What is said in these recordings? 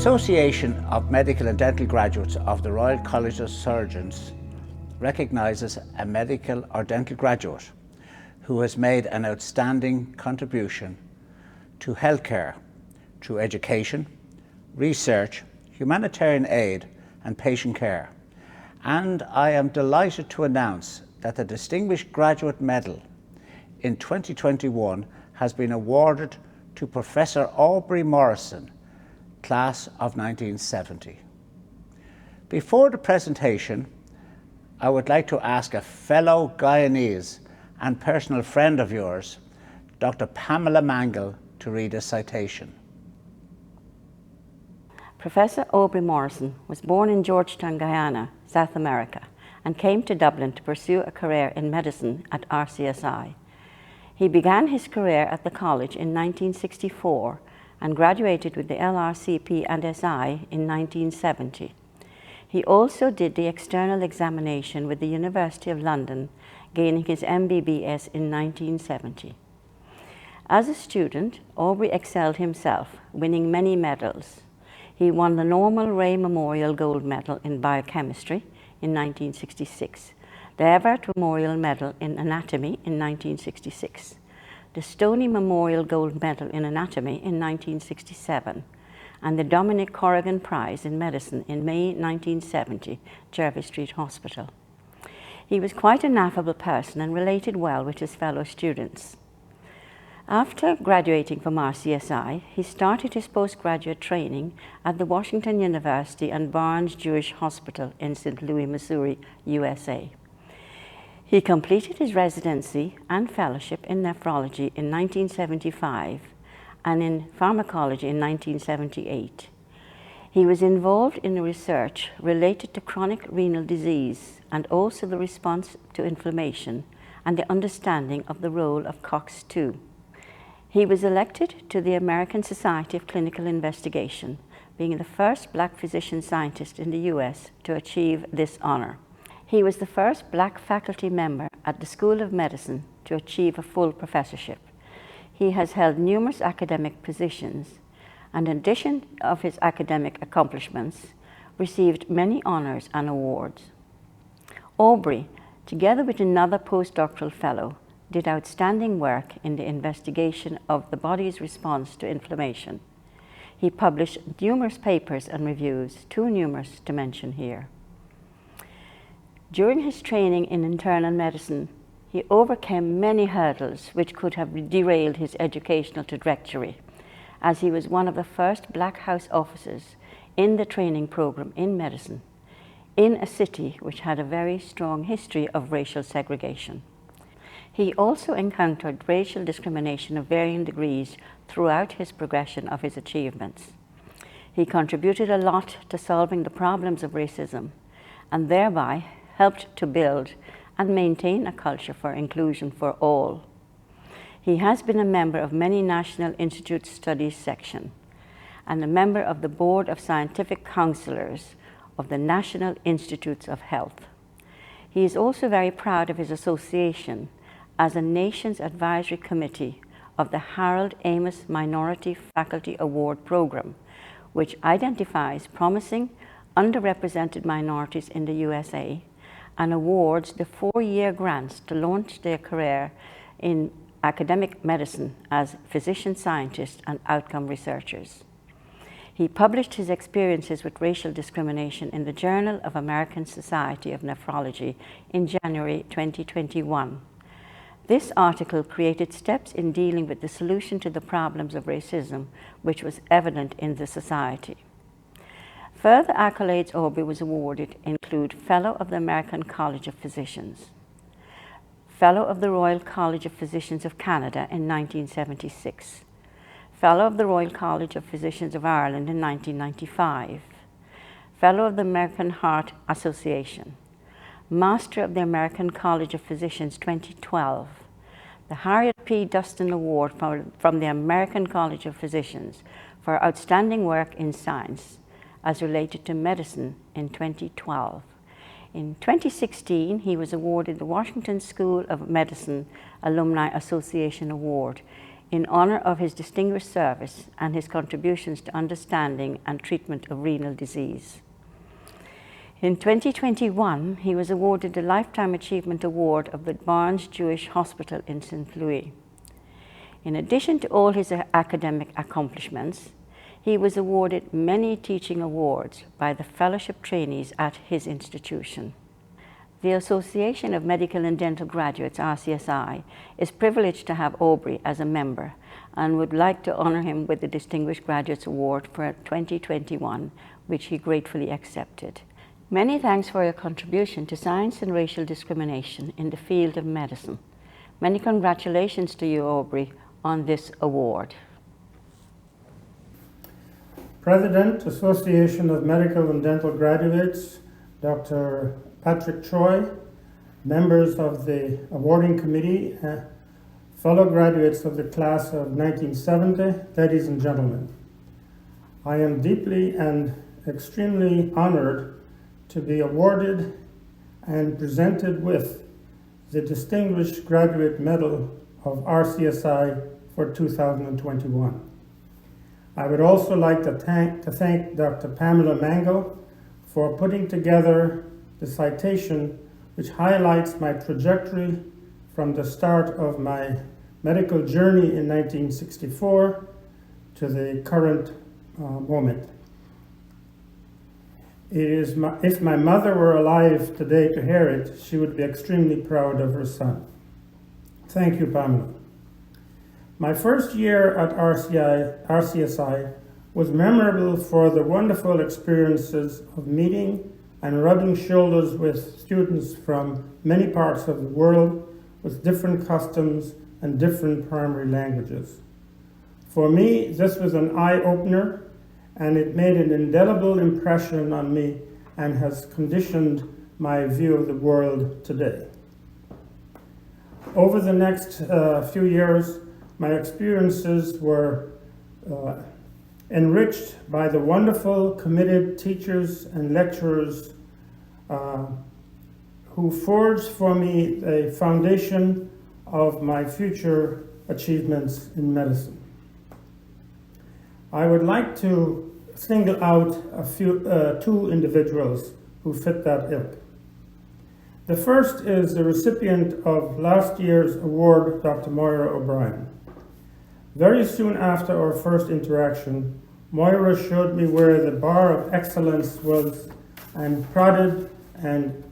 Association of Medical and Dental Graduates of the Royal College of Surgeons recognises a medical or dental graduate who has made an outstanding contribution to healthcare through education, research, humanitarian aid and patient care. And I am delighted to announce that the Distinguished Graduate Medal in 2021 has been awarded to Professor Aubrey Morrison, class of 1970. Before the presentation, I would like to ask a fellow Guyanese and personal friend of yours, Dr Pamela Mangal, to read a citation. Professor Aubrey Morrison was born in Georgetown, Guyana, South America, and came to Dublin to pursue a career in medicine at RCSI. He began his career at the college in 1964 and graduated with the LRCP and SI in 1970. He also did the external examination with the University of London, gaining his MBBS in 1970. As a student, Aubrey excelled himself, winning many medals. He won the Norman Ray Memorial Gold Medal in Biochemistry in 1966, the Everett Memorial Medal in Anatomy in 1966, the Stoney Memorial Gold Medal in Anatomy in 1967, and the Dominic Corrigan Prize in Medicine in May 1970, Jervis Street Hospital. He was quite an affable person and related well with his fellow students. After graduating from RCSI, he started his postgraduate training at the Washington University and Barnes Jewish Hospital in St. Louis, Missouri, USA. He completed his residency and fellowship in nephrology in 1975 and in pharmacology in 1978. He was involved in research related to chronic renal disease and also the response to inflammation and the understanding of the role of COX-2. He was elected to the American Society of Clinical Investigation, being the first black physician scientist in the US to achieve this honor. He was the first black faculty member at the School of Medicine to achieve a full professorship. He has held numerous academic positions and in addition of his academic accomplishments, received many honors and awards. Aubrey, together with another postdoctoral fellow, did outstanding work in the investigation of the body's response to inflammation. He published numerous papers and reviews, too numerous to mention here. During his training in internal medicine, he overcame many hurdles which could have derailed his educational trajectory, as he was one of the first black house officers in the training program in medicine, in a city which had a very strong history of racial segregation. He also encountered racial discrimination of varying degrees throughout his progression of his achievements. He contributed a lot to solving the problems of racism and thereby helped to build and maintain a culture for inclusion for all. He has been a member of many National Institute Studies section and a member of the Board of Scientific Counselors of the National Institutes of Health. He is also very proud of his association as a Nations Advisory Committee of the Harold Amos Minority Faculty Award Program, which identifies promising underrepresented minorities in the USA and awards the 4-year grants to launch their career in academic medicine as physician scientists and outcome researchers. He published his experiences with racial discrimination in the Journal of American Society of Nephrology in January 2021. This article created steps in dealing with the solution to the problems of racism, which was evident in the society. Further accolades Aubrey was awarded include Fellow of the American College of Physicians, Fellow of the Royal College of Physicians of Canada in 1976, Fellow of the Royal College of Physicians of Ireland in 1995, Fellow of the American Heart Association, Master of the American College of Physicians 2012, the Harriet P. Dustin Award from the American College of Physicians for outstanding work in science as related to medicine in 2012. In 2016, he was awarded the Washington School of Medicine Alumni Association Award in honor of his distinguished service and his contributions to understanding and treatment of renal disease. In 2021, he was awarded the Lifetime Achievement Award of the Barnes Jewish Hospital in St. Louis. In addition to all his academic accomplishments, he was awarded many teaching awards by the fellowship trainees at his institution. The Association of Medical and Dental Graduates, RCSI, is privileged to have Aubrey as a member and would like to honor him with the Distinguished Graduates Award for 2021, which he gratefully accepted. Many thanks for your contribution to science and racial discrimination in the field of medicine. Many congratulations to you, Aubrey, on this award. President, Association of Medical and Dental Graduates, Dr. Patrick Troy, members of the awarding committee, fellow graduates of the class of 1970, ladies and gentlemen. I am deeply and extremely honored to be awarded and presented with the Distinguished Graduate Medal of RCSI for 2021. I would also like to thank Dr. Pamela Mangal for putting together the citation which highlights my trajectory from the start of my medical journey in 1964 to the current moment. If my mother were alive today to hear it, she would be extremely proud of her son. Thank you, Pamela. My first year at RCSI was memorable for the wonderful experiences of meeting and rubbing shoulders with students from many parts of the world with different customs and different primary languages. For me, this was an eye-opener, and it made an indelible impression on me and has conditioned my view of the world today. Over the next few years, my experiences were enriched by the wonderful, committed teachers and lecturers who forged for me the foundation of my future achievements in medicine. I would like to single out two individuals who fit that ilk. The first is the recipient of last year's award, Dr. Moira O'Brien. Very soon after our first interaction, Moira showed me where the bar of excellence was and prodded and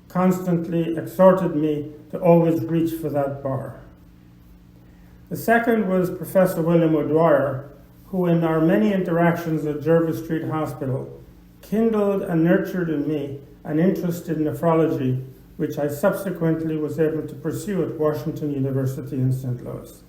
constantly exhorted me to always reach for that bar. The second was Professor William O'Dwyer, who in our many interactions at Jervis Street Hospital kindled and nurtured in me an interest in nephrology, which I subsequently was able to pursue at Washington University in St. Louis.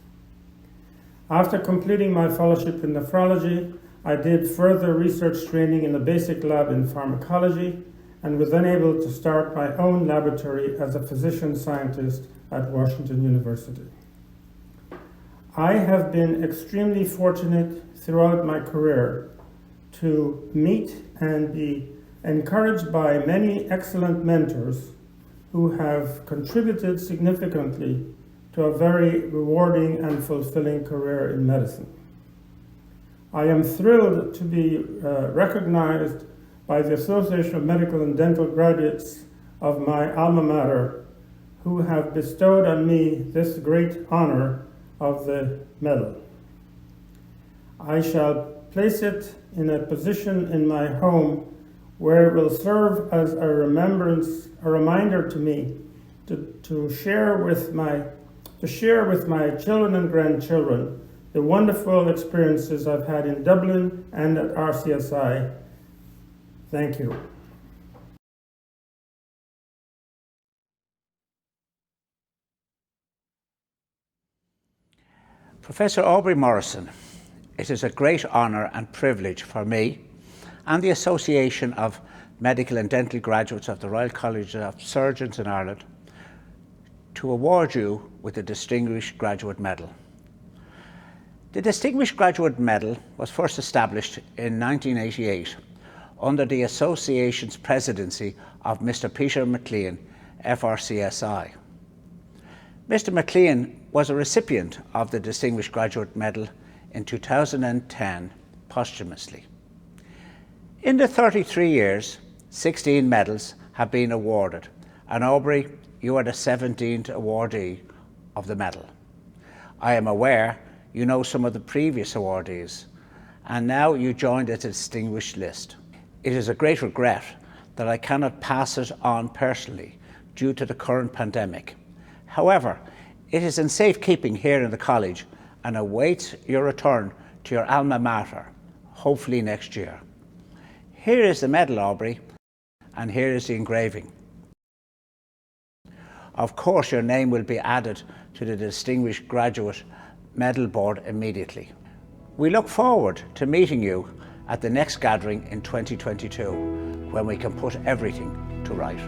After completing my fellowship in nephrology, I did further research training in the basic lab in pharmacology and was then able to start my own laboratory as a physician scientist at Washington University. I have been extremely fortunate throughout my career to meet and be encouraged by many excellent mentors who have contributed significantly to a very rewarding and fulfilling career in medicine. I am thrilled to be recognized by the Association of Medical and Dental Graduates of my alma mater, who have bestowed on me this great honor of the medal. I shall place it in a position in my home where it will serve as a reminder to me to share with my children and grandchildren the wonderful experiences I've had in Dublin and at RCSI. Thank you. Professor Aubrey Morrison, it is a great honour and privilege for me and the Association of Medical and Dental Graduates of the Royal College of Surgeons in Ireland to award you with the Distinguished Graduate Medal. The Distinguished Graduate Medal was first established in 1988 under the Association's presidency of Mr. Peter McLean, FRCSI. Mr. McLean was a recipient of the Distinguished Graduate Medal in 2010 posthumously. In the 33 years, 16 medals have been awarded, and Aubrey, you are the 17th awardee of the medal. I am aware you know some of the previous awardees, and now you join the distinguished list. It is a great regret that I cannot pass it on personally due to the current pandemic. However, it is in safekeeping here in the college and awaits your return to your alma mater, hopefully next year. Here is the medal, Aubrey, and here is the engraving. Of course, your name will be added to the Distinguished Graduate Medal Board immediately. We look forward to meeting you at the next gathering in 2022, when we can put everything to right.